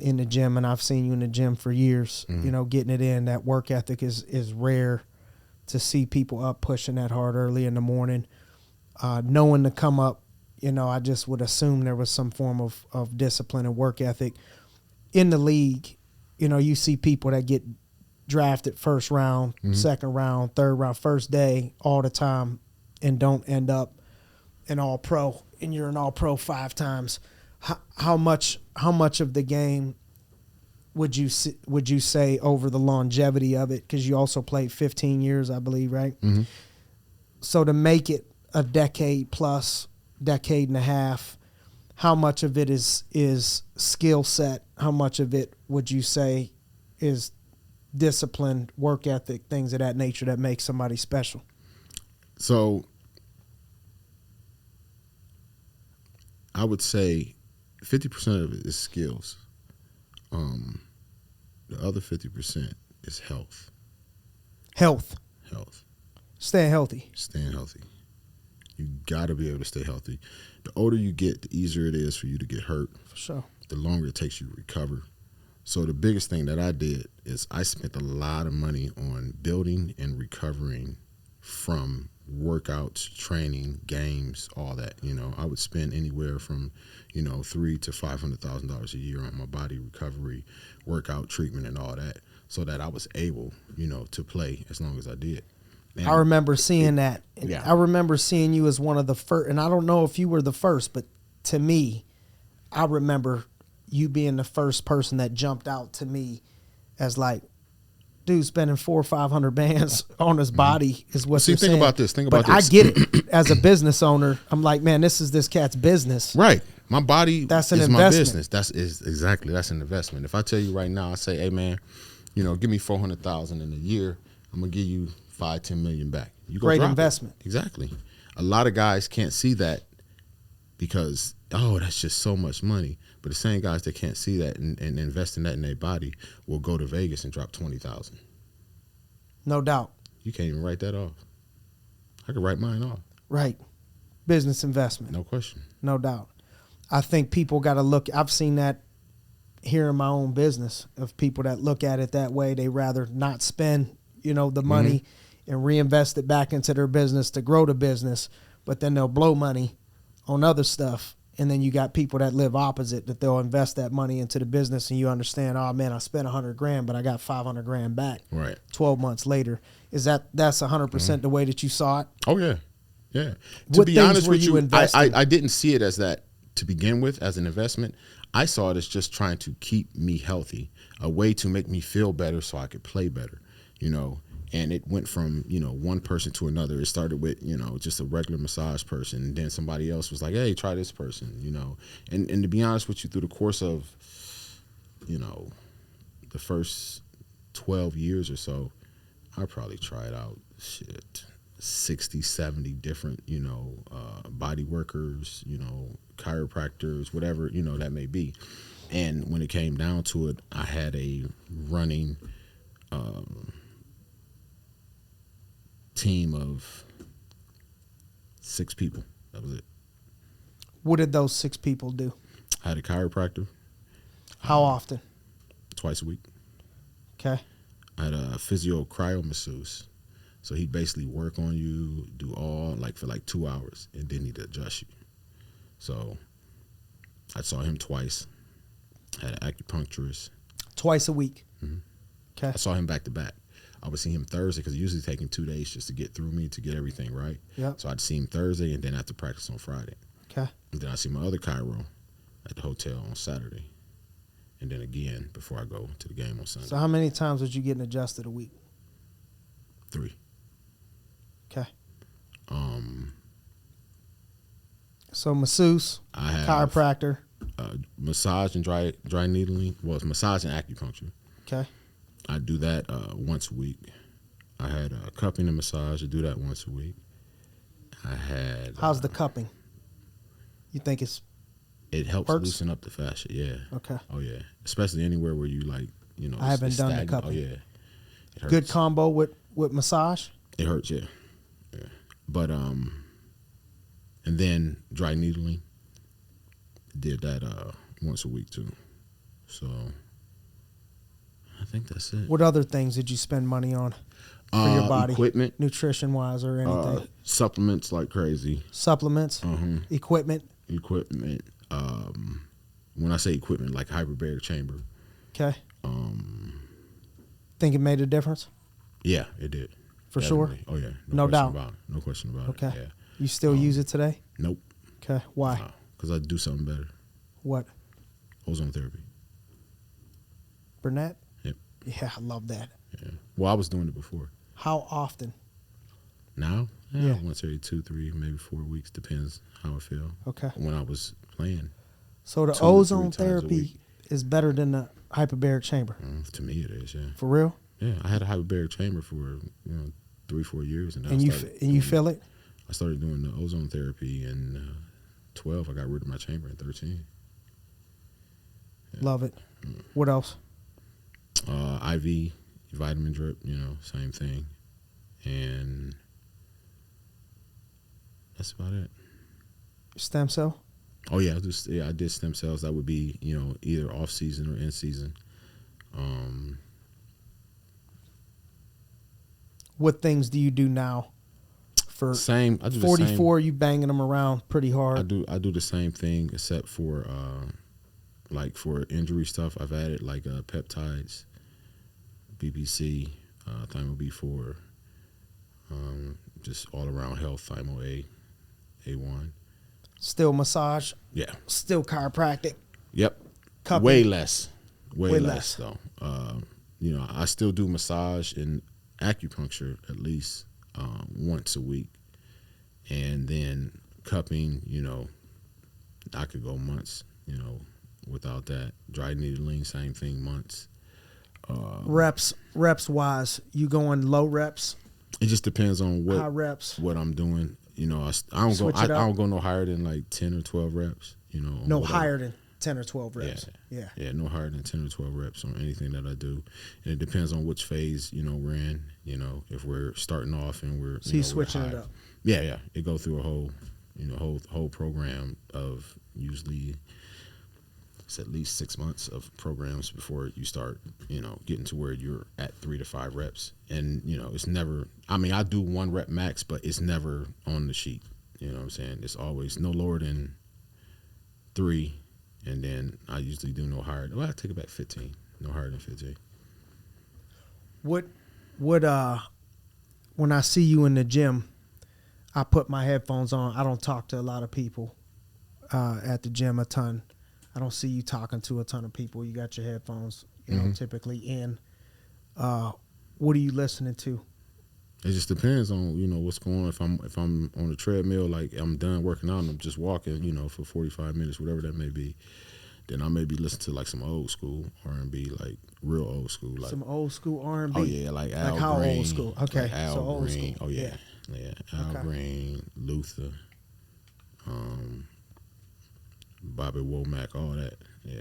in the gym, and I've seen you in the gym for years, getting it in. That work ethic is rare to see people up pushing that hard early in the morning. Knowing to come up, I just would assume there was some form of discipline and work ethic. In the league, you see people that get drafted first round, second round, third round, first day all the time and don't end up an all-pro, and you're an all-pro 5 times. How much of the game would you say over the longevity of it? Because you also played 15 years, I believe, right? Mm-hmm. So to make it a decade plus, decade and a half, how much of it is skill set? How much of it would you say is discipline, work ethic, things of that nature that make somebody special? So I would say 50% of it is skills. The other 50% is health. Health. Staying healthy. You got to be able to stay healthy. The older you get, the easier it is for you to get hurt. For sure. The longer it takes you to recover. So the biggest thing that I did is I spent a lot of money on building and recovering from workouts, training, games, all that. I would spend anywhere from, $300,000 to $500,000 a year on my body recovery, workout treatment, and all that, so that I was able, to play as long as I did. And I remember seeing that. Yeah. I remember seeing you as one of the first, and I don't know if you were the first, but to me, I remember you being the first person that jumped out to me as like, dude, spending $400 or $500 bands on his body is what you're saying. Think about this. But I get it. As a business owner, I'm like, man, this is this cat's business. Right. My body that's an is investment. my business. That's an investment. If I tell you right now, I say, hey man, give me $400,000 in a year, I'm gonna give you $5-10 million back. You go Great drop investment. It. Exactly. A lot of guys can't see that because that's just so much money. But the same guys that can't see that and invest in that in their body will go to Vegas and drop $20,000. No doubt. You can't even write that off. I could write mine off. Right. Business investment. No question. No doubt. I think people got to look. I've seen that here in my own business of people that look at it that way. They rather not spend, the money and reinvest it back into their business to grow the business, but then they'll blow money on other stuff. And then you got people that live opposite, that they'll invest that money into the business, and you understand, oh man, I spent $100,000, but I got $500,000 back. Right. 12 months later. That's 100% the way that you saw it? Oh yeah. Yeah. To be honest with you, I didn't see it as that to begin with, as an investment. I saw it as just trying to keep me healthy, a way to make me feel better so I could play better, And it went from, one person to another. It started with, just a regular massage person. And then somebody else was like, hey, try this person, And to be honest with you, through the course of, the first 12 years or so, I probably tried out 60, 70 different, body workers, chiropractors, whatever, that may be. And when it came down to it, I had a running team of 6 people. That was it. What did those 6 people do? I had a chiropractor. How often? Twice a week. Okay. I had a physio cryo masseuse. So he'd basically work on you, do all for 2 hours, and then he'd adjust you. So I saw him twice. Had an acupuncturist. Twice a week. Mm-hmm. Okay. I saw him back to back. I would see him Thursday because it usually take him 2 days just to get through me to get everything right. Yep. So I'd see him Thursday and then after practice on Friday. Okay. And then I see my other chiro at the hotel on Saturday. And then again before I go to the game on Sunday. So how many times was you getting adjusted a week? 3. Okay. So masseuse, I have chiropractor. Massage and dry needling. Well, it's massage and acupuncture. Okay. I do that once a week. I had cupping and massage. I do that once a week. I had. How's the cupping? You think it helps hurts? loosen up the fascia? Yeah. Okay. Oh yeah. Especially anywhere where you like, I haven't done the cupping. Oh yeah. It hurts. Good combo with massage? It hurts, yeah. Yeah. But and then dry needling. Did that once a week too. So I think that's it. What other things did you spend money on for your body? Equipment. Nutrition wise or anything? Supplements like crazy. Supplements? Equipment? Equipment. When I say equipment, like hyperbaric chamber. Okay. Think it made a difference? Yeah, it did. For Definitely. sure? Oh yeah. No doubt. About it. No question about Okay. it. Yeah. You still use it today? Nope. Okay. Why? Because I do something better. What? Ozone therapy. Burnett? Yep. Yeah, I love that. Yeah. Well, I was doing it before. How often? Now? Yeah. Once every 2, 3, maybe 4 weeks. Depends how I feel. Okay. When I was playing. So the 2 or 3 ozone times a therapy week. is better than the hyperbaric chamber? To me, it is, yeah. For real? Yeah, I had a hyperbaric chamber for 3, 4 years, and you feel it? I started doing the ozone therapy in 12. I got rid of my chamber in 13. Yeah. Love it. What else? IV, vitamin drip, same thing, and that's about it. Stem cell? Oh yeah, I did stem cells. That would be either off season or in season. What things do you do now? For same. I do 44, you banging them around pretty hard. I do the same thing except for like for injury stuff. I've added like peptides, BPC, Thymo B4, just all around health, Thymo A, A1. Still massage? Yeah. Still chiropractic? Yep. Cupping? Way less though. I still do massage and acupuncture at least once a week, and then cupping. I could go months. Without that. Dry needling, same thing, months. Reps wise, you going low reps? It just depends on high reps. what I'm doing. I don't go no higher than like 10 or 12 reps. No higher than 10 or 12 reps. Yeah. Yeah, no higher than 10 or 12 reps on anything that I do. And it depends on which phase, we're in. If we're starting off and we're you switching it up. Yeah. It go through a whole program of usually it's at least 6 months of programs before you start, getting to where you're at 3 to 5 reps. And, it's never, I do 1 rep max, but it's never on the sheet. You know what I'm saying? It's always no lower than 3. And then I usually do no higher. Well, I take it back 15. No higher than 15. What when I see you in the gym, I put my headphones on. I don't talk to a lot of people at the gym a ton. I don't see you talking to a ton of people. You got your headphones, typically in. What are you listening to? It just depends on what's going on. If I'm on the treadmill, like I'm done working out and I'm just walking, for 45 minutes, whatever that may be, then I may be listening to like some old school R&B, like real old school, like some old school R&B. Oh yeah, like Al how Green. old school? Okay, like Al so old Green. school. Oh yeah. Al Okay. Green, Luther, Bobby Womack, all that. Yeah.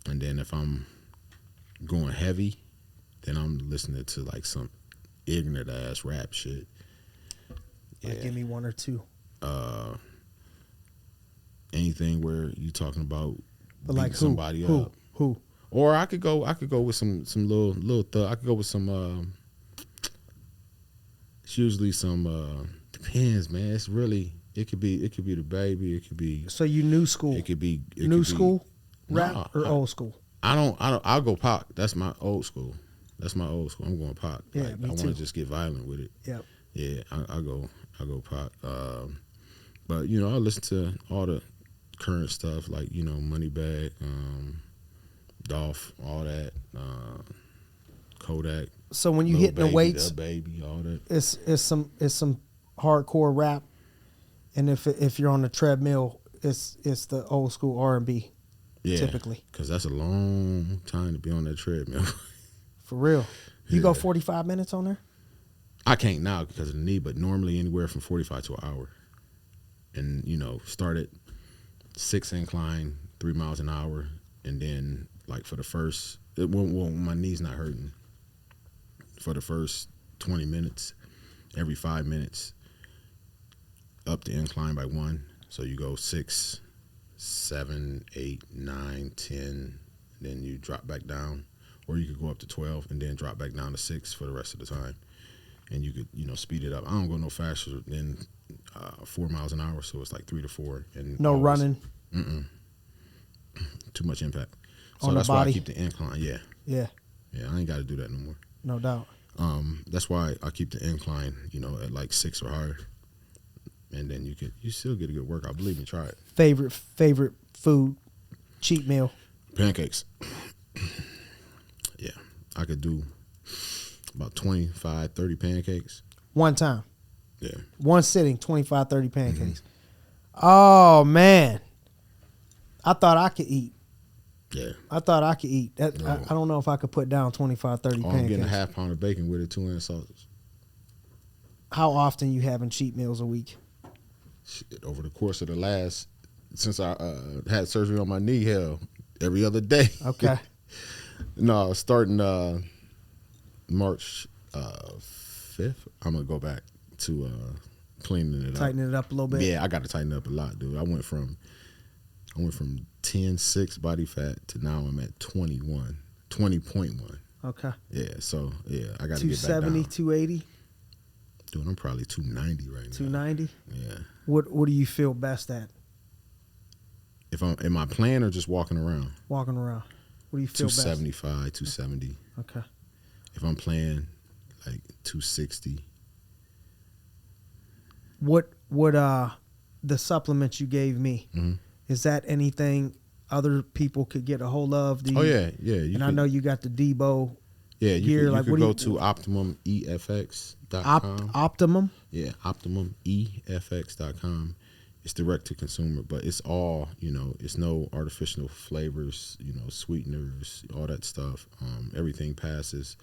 And then if I'm going heavy, then I'm listening to like some ignorant ass rap shit. Like, give me 1 or 2. Anything where you talking about But like somebody who? up. Who? Or I could go with some little thug. I could go with some it's usually some depends, man. It's really It could be the baby. It could be. So you new school? It could be new school, rap Nah, or old school? I don't. I'll go Pac. That's my old school. I'm going Pac. Yeah, like, me I want too. to just get violent with it. Yep. Yeah, I go Pac. But you know, I listen to all the current stuff like Moneybag, Dolph, all that, Kodak. So when you Lil hitting the Baby, weights, Da Baby, all that. it's some hardcore rap, and if you're on the treadmill, it's the old school R&B. Yeah, typically, because that's a long time to be on that treadmill. For real, you go Yeah. 45 minutes on there. I can't now because of the knee, but normally anywhere from 45 to an hour. And, start at 6 incline, 3 miles an hour. And then, like, for the first, my knee's not hurting. For the first 20 minutes, every 5 minutes, up the incline by 1. So you go 6, 7, 8, 9, 10, then you drop back down. Or you could go up to 12 and then drop back down to 6 for the rest of the time. And you could, speed it up. I don't go no faster than 4 miles an hour, so it's like 3 to 4. And No running. Too much impact. So On the that's why body? I keep the incline. Yeah, Yeah, I ain't got to do that no more. no doubt. That's why I keep the incline, at like 6 or higher. And then you still get a good workout. Believe me, try it. Favorite food, cheat meal. Pancakes. Yeah, I could do about 25, 30 pancakes. One time. Yeah. One sitting, 25, 30 pancakes. Oh, man. I thought I could eat. Yeah. I thought I could eat. That, No. I don't know if I could put down 25, 30 I'm pancakes. getting a half pound of bacon with it, 2 inch sausage. How often you having cheat meals a week? Shit, over the course of the last, since I had surgery on my knee, hell, every other day. Okay. No, starting March 5th, I'm going to go back to cleaning it up. Tightening it up a little bit. Yeah, I got to tighten up a lot, dude. I went from 10.6 body fat to now I'm at 20.1. Okay. Yeah, so yeah, I got to get back 270, down. 280, Dude, I'm probably 290 right now. 290. Yeah. What do you feel best at If I'm in my plan or just walking around, walking around? What do you feel best? 275, 270. Okay. If I'm playing, like 260. What the supplements you gave me, is that anything other people could get a hold of? Oh yeah. I know you got the Deebo. Yeah, you gear, could, like, you what could do go to OptimumEFX.com. Optimum. Yeah, OptimumEFX.com. It's direct to consumer, but it's all, it's no artificial flavors, sweeteners, all that stuff. Everything passes,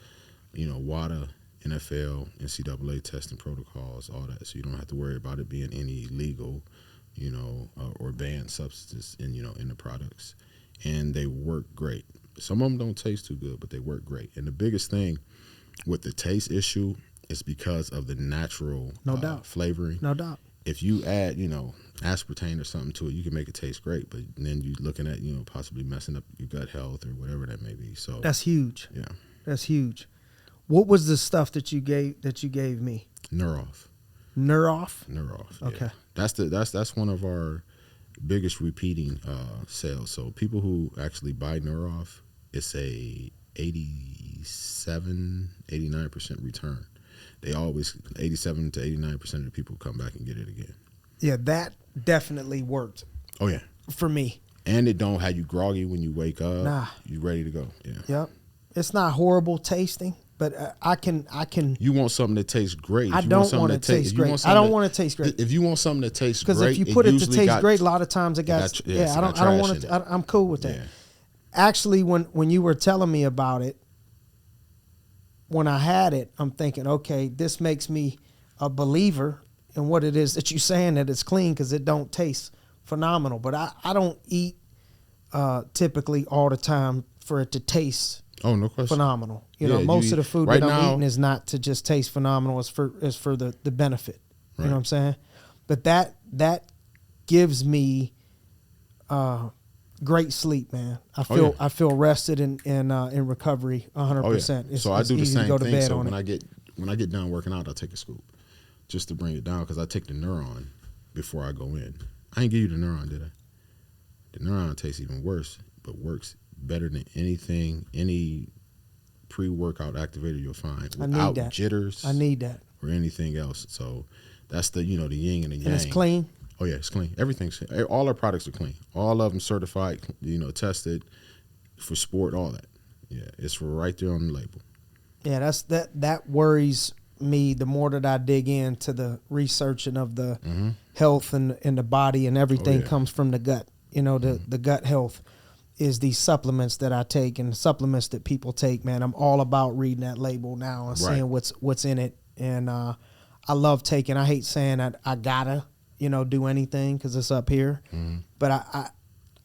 WADA, NFL, NCAA testing protocols, all that. So you don't have to worry about it being any illegal, or banned substances in the products. And they work great. Some of them don't taste too good, but they work great. And the biggest thing with the taste issue is because of the natural No doubt. flavoring. No doubt. If you add, aspartame or something to it, you can make it taste great. But then you're looking at, possibly messing up your gut health or whatever that may be. So That's huge. yeah, That's huge. What was the stuff that you gave me? Neuroff. Neuroff? Yeah. Okay. That's one of our biggest repeating sales. So people who actually buy Neuroff, it's a 89% return. They always 87 to 89% of the people come back and get it again. Yeah, that definitely worked Oh yeah, for me. and it don't have you groggy when you wake up. Nah. You ready to go. Yeah. Yep. It's not horrible tasting, but I can. You want something that tastes great. I If you don't something want it that to taste if you great. want I don't something want it to taste great. If you want something that tastes great, Because if you put it to usually taste got- great, a lot of times it got. got- yeah, it's I got don't want trash it. in it. I'm cool with that. Yeah. Actually, when you were telling me about it, when I had it, I'm thinking, okay, this makes me a believer in what it is that you're saying, that it's clean, because it don't taste phenomenal. But I don't eat typically all the time for it to taste Oh, no question. phenomenal. Yeah, Most you of the eat- food right that I'm now- eating is not to just taste phenomenal. It's for the benefit. You know Right. what I'm saying? But that gives me great sleep, man. I feel rested and in recovery 100%. Oh, yeah. So I do the easy to same go to thing. bed So on when it. I get done working out, I take a scoop just to bring it down because I take the Neuron before I go in. I didn't give you the Neuron, did I? The Neuron tastes even worse, but works better than anything, any pre-workout activator you'll find without jitters. I need that. Or anything else. So that's the, the yin and the yang. And it's clean? Oh, yeah, it's clean. All our products are clean. All of them certified, tested for sport, all that. Yeah, it's right there on the label. Yeah, that worries me the more that I dig into the researching of the health and the body and everything comes from the gut. The gut health is these supplements that I take and the supplements that people take, man. I'm all about reading that label now and seeing what's in it. And I love taking, I hate saying that I gotta, do anything because it's up here. But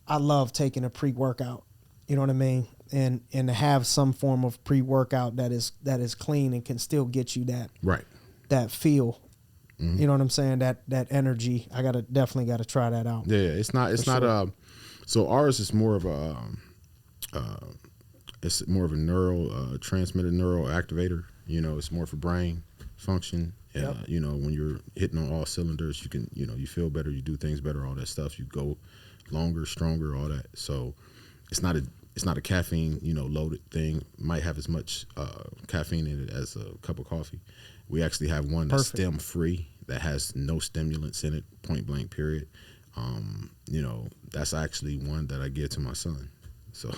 I love taking a pre-workout, you know what I mean? And to have some form of pre-workout that is clean and can still get you that feel. You know what I'm saying? That energy. I definitely gotta try that out. Yeah, it's not so ours is more of a it's more of a neurotransmitter, neural activator. It's more for brain function. When you're hitting on all cylinders, you can, you feel better, you do things better, all that stuff. You go longer, stronger, all that. So it's not a caffeine, loaded thing. Might have as much caffeine in it as a cup of coffee. We actually have one that's stem free that has no stimulants in it, point blank, period. That's actually one that I give to my son. So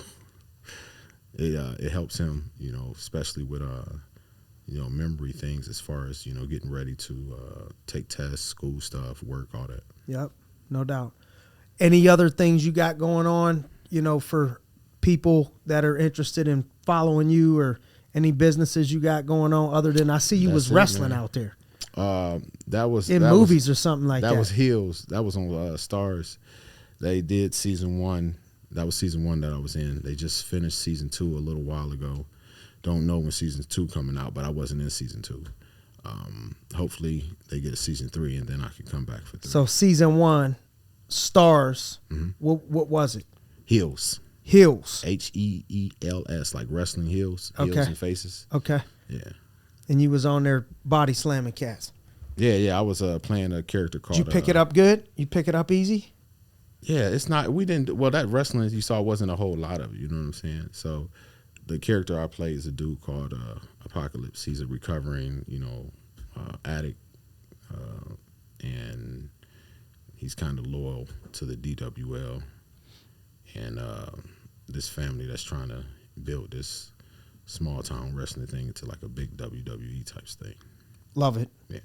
it helps him, especially with memory things as far as, getting ready to take tests, school stuff, work, all that. Yep, no doubt. Any other things you got going on, for people that are interested in following you, or any businesses you got going on other than I see you was wrestling out there? That was in movies or something like that. That was Heels. That was on Stars. They did season 1. That was season 1 that I was in. They just finished season 2 a little while ago. Don't know when season 2 coming out, but I wasn't in season 2. Hopefully they get a season 3 and then I can come back for 3. So season 1, Stars. What was it? Heels. Heels. HEELS, like wrestling heels. Heels and faces. Okay. Yeah. And you was on there body slamming cats. Yeah. I was playing a character called. Did you pick it up good? You pick it up easy? Yeah, it's not. We didn't. Well, that wrestling you saw wasn't a whole lot of it. You know what I'm saying? So, the character I play is a dude called Apocalypse. He's a recovering, addict, and he's kind of loyal to the DWL and this family that's trying to build this small town wrestling thing into like a big WWE type thing. Love it. Yeah.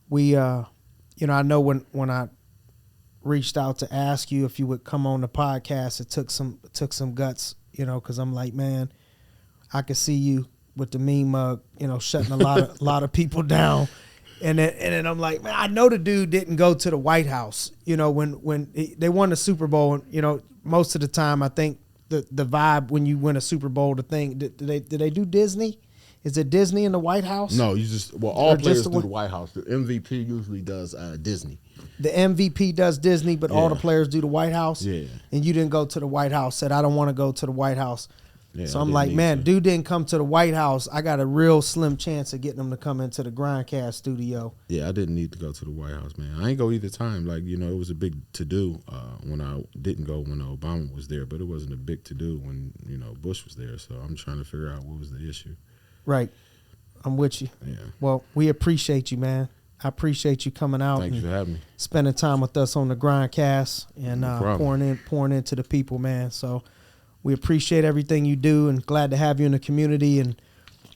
We, I know when I reached out to ask you if you would come on the podcast, it took some guts, because I'm like, man, I could see you with the meme mug, shutting a lot of people down. And then I'm like, man, I know the dude didn't go to the White House. When they won the Super Bowl, most of the time I think the vibe when you win a Super Bowl, the thing, did they do Disney? Is it Disney in the White House? No, all players do the White House. The MVP usually does Disney. The MVP does Disney, but all the players do the White House. Yeah. And you didn't go to the White House. Said I don't want to go to the White House. Yeah, so I'm like, man, dude didn't come to the White House. I got a real slim chance of getting him to come into the GRINDcast studio. Yeah, I didn't need to go to the White House, man. I ain't go either time. Like, it was a big to-do when I didn't go when Obama was there, but it wasn't a big to-do when, Bush was there. So I'm trying to figure out what was the issue. Right. I'm with you. Yeah. Well, we appreciate you, man. I appreciate you coming out. Thank you for having me. Spending time with us on the GRINDcast and pouring into the people, man. So we appreciate everything you do and glad to have you in the community, and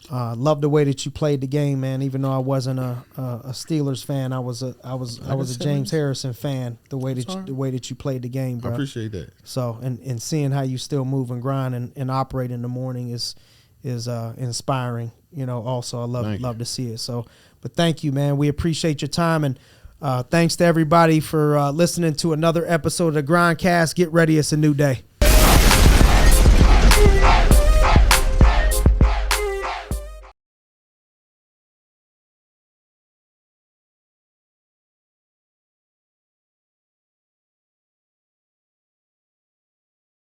love the way that you played the game, man. Even though I wasn't a Steelers fan, I was a James Harrison fan. The way that you played the game, bro. I appreciate that. So and seeing how you still move and grind and operate in the morning is inspiring. Also I love to see it. So, but thank you, man. We appreciate your time, and thanks to everybody for listening to another episode of the GRINDcast. Get ready, it's a new day.